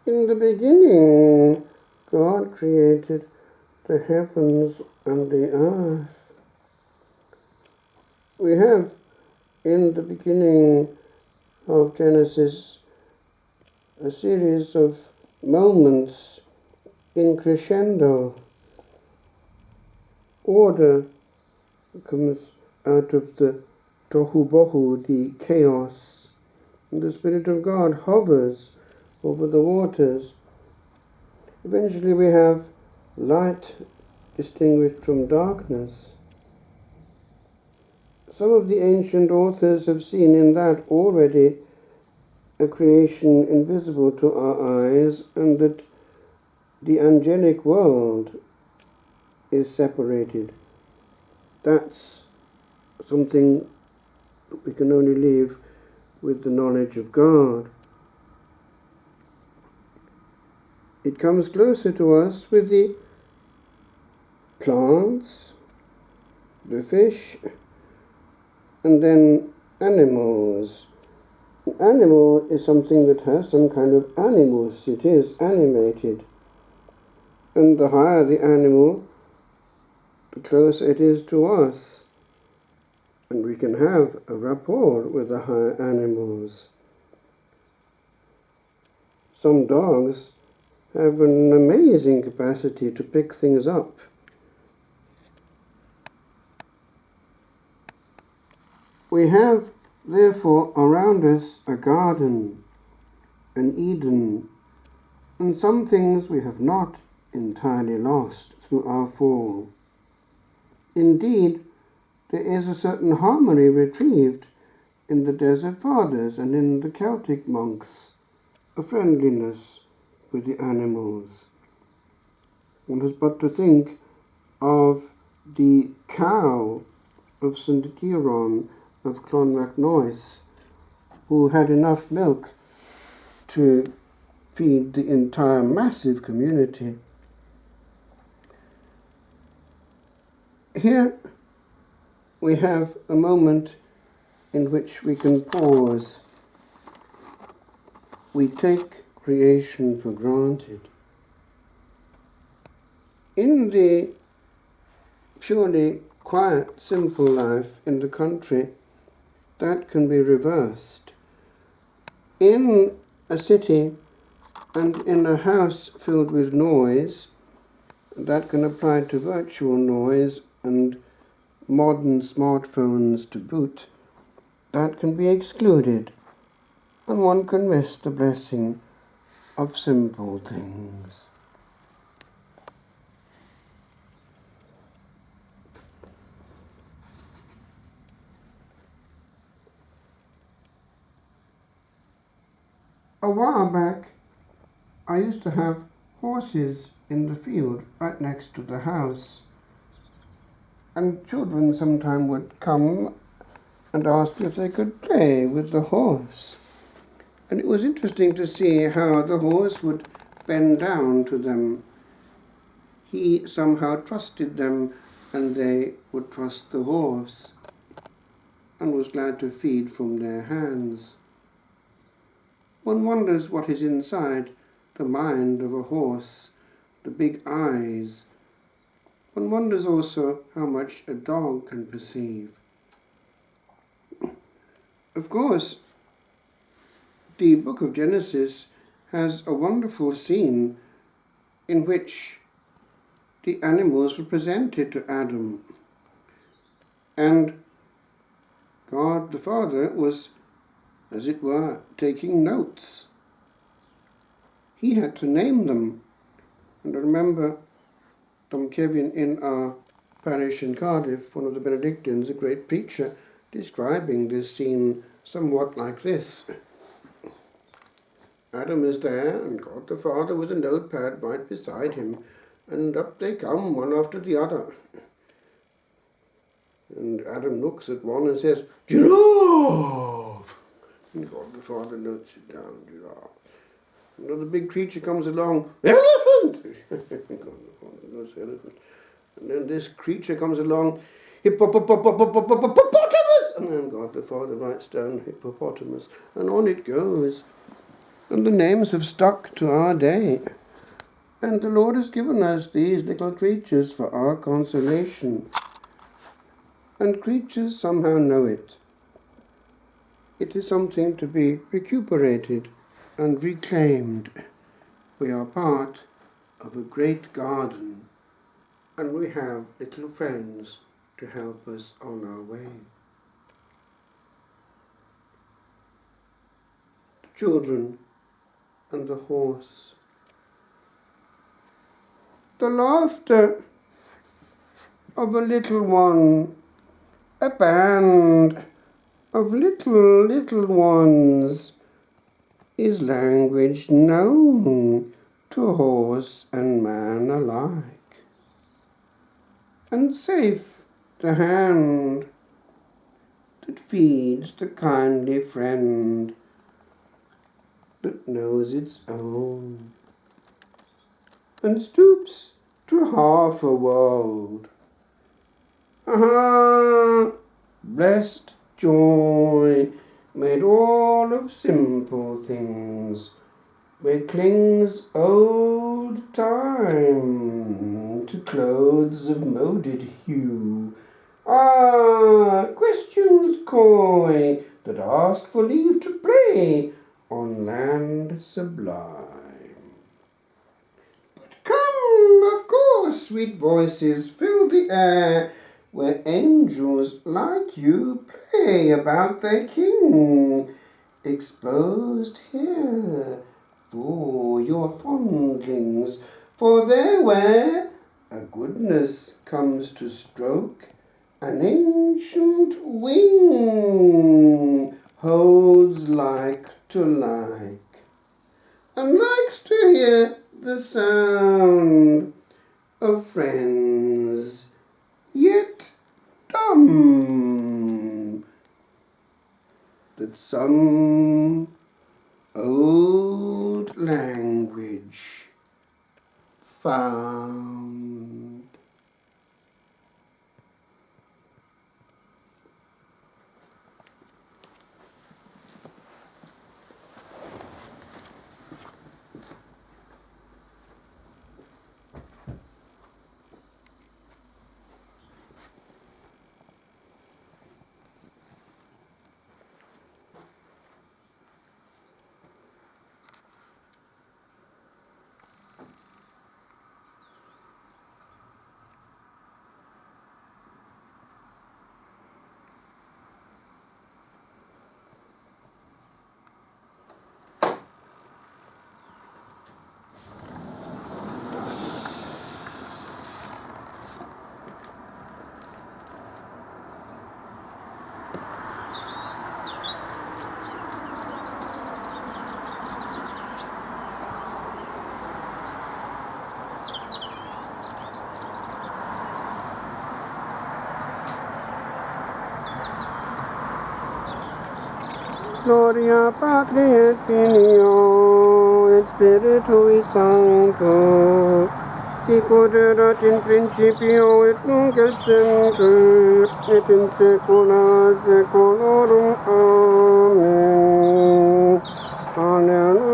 In the beginning, God created the heavens and the earth. We have in the beginning of Genesis a series of moments in crescendo. Order comes out of the tohu bohu, the chaos. And the Spirit of God hovers over the waters. Eventually we have light distinguished from darkness. Some of the ancient authors have seen in that already a creation invisible to our eyes, and that the angelic world is separated. That's something that we can only leave with the knowledge of God. It comes closer to us with the plants, the fish, and then animals. An animal is something that has some kind of animus. It is animated. And the higher the animal, the closer it is to us. And we can have a rapport with the higher animals. Some dogs have an amazing capacity to pick things up. We have, therefore, around us a garden, an Eden, and some things we have not entirely lost through our fall. Indeed, there is a certain harmony retrieved in the Desert Fathers and in the Celtic monks, a friendliness with the animals. One has but to think of the cow of St. Ciaran of Clonmacnoise, who had enough milk to feed the entire massive community. Here we have a moment in which we can pause. We take creation for granted. In the purely quiet, simple life in the country, that can be reversed. In a city and in a house filled with noise, that can apply to virtual noise and modern smartphones to boot, that can be excluded, and one can miss the blessing of simple things. A while back, I used to have horses in the field right next to the house, and children sometimes would come and ask if they could play with the horse. And it was interesting to see how the horse would bend down to them. He somehow trusted them, and they would trust the horse, and was glad to feed from their hands. One wonders what is inside the mind of a horse, the big eyes. One wonders also how much a dog can perceive. Of course, the book of Genesis has a wonderful scene in which the animals were presented to Adam. And God the Father was, as it were, taking notes. He had to name them. And I remember Tom Kevin in our parish in Cardiff, one of the Benedictines, a great preacher, describing this scene somewhat like this. Adam is there, and God the Father with a notepad right beside him, and up they come, one after the other. And Adam looks at one and says, "Giraffe!" And God the Father notes it down, giraffe. Another big creature comes along, "Elephant!" God the Father notes elephant. And then this creature comes along, "Hippopotamus!" And then God the Father writes down hippopotamus, and on it goes. And the names have stuck to our day. And the Lord has given us these little creatures for our consolation. And creatures somehow know it. It is something to be recuperated and reclaimed. We are part of a great garden, and we have little friends to help us on our way. The children and the horse. The laughter of a little one, a band of little ones, is language known to horse and man alike. And safe the hand that feeds the kindly friend that knows its own, and stoops to half a world. Aha! Blessed joy, made all of simple things, where clings old time to clothes of moded hue. Ah, questions coy that ask for leave to play on land sublime. But come, of course, sweet voices fill the air, where angels like you play about their king, exposed here for your fondlings, for there where a goodness comes to stroke, an ancient wing holds like to like, and likes to hear the sound of friends, yet dumb, that some old language found. Gloria Patri et Filio et Spiritui Sancto, sicut erat in principio et nunc et semper et in saecula saeculorum. Amen. Alleluia.